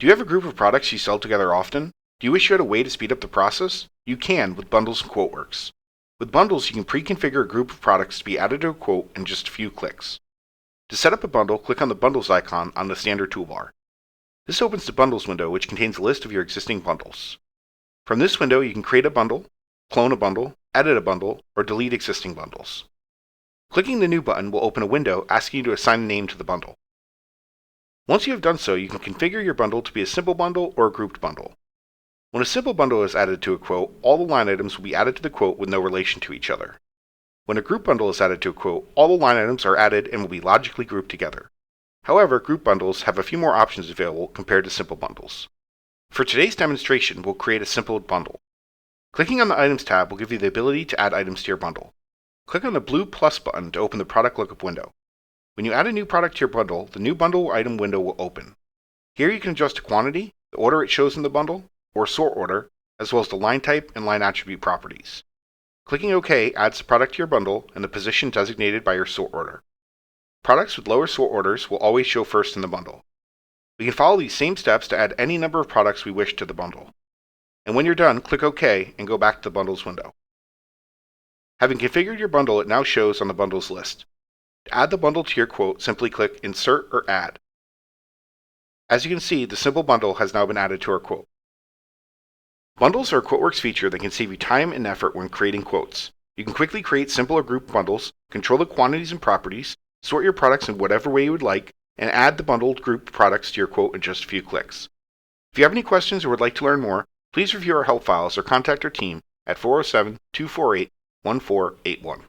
Do you have a group of products you sell together often? Do you wish you had a way to speed up the process? You can with bundles in QuoteWerks. With bundles, you can pre-configure a group of products to be added to a quote in just a few clicks. To set up a bundle, click on the Bundles icon on the standard toolbar. This opens the Bundles window, which contains a list of your existing bundles. From this window, you can create a bundle, clone a bundle, edit a bundle, or delete existing bundles. Clicking the New button will open a window asking you to assign a name to the bundle. Once you have done so, you can configure your bundle to be a simple bundle or a grouped bundle. When a simple bundle is added to a quote, all the line items will be added to the quote with no relation to each other. When a group bundle is added to a quote, all the line items are added and will be logically grouped together. However, group bundles have a few more options available compared to simple bundles. For today's demonstration, we'll create a simple bundle. Clicking on the Items tab will give you the ability to add items to your bundle. Click on the blue plus button to open the product lookup window. When you add a new product to your bundle, the new bundle item window will open. Here you can adjust the quantity, the order it shows in the bundle, or sort order, as well as the line type and line attribute properties. Clicking OK adds the product to your bundle in the position designated by your sort order. Products with lower sort orders will always show first in the bundle. We can follow these same steps to add any number of products we wish to the bundle. And when you're done, click OK and go back to the Bundles window. Having configured your bundle, it now shows on the Bundles list. To add the bundle to your quote, simply click Insert or Add. As you can see, the simple bundle has now been added to our quote. Bundles are a QuoteWerks feature that can save you time and effort when creating quotes. You can quickly create simple or group bundles, control the quantities and properties, sort your products in whatever way you would like, and add the bundled grouped products to your quote in just a few clicks. If you have any questions or would like to learn more, please review our help files or contact our team at 407-248-1481.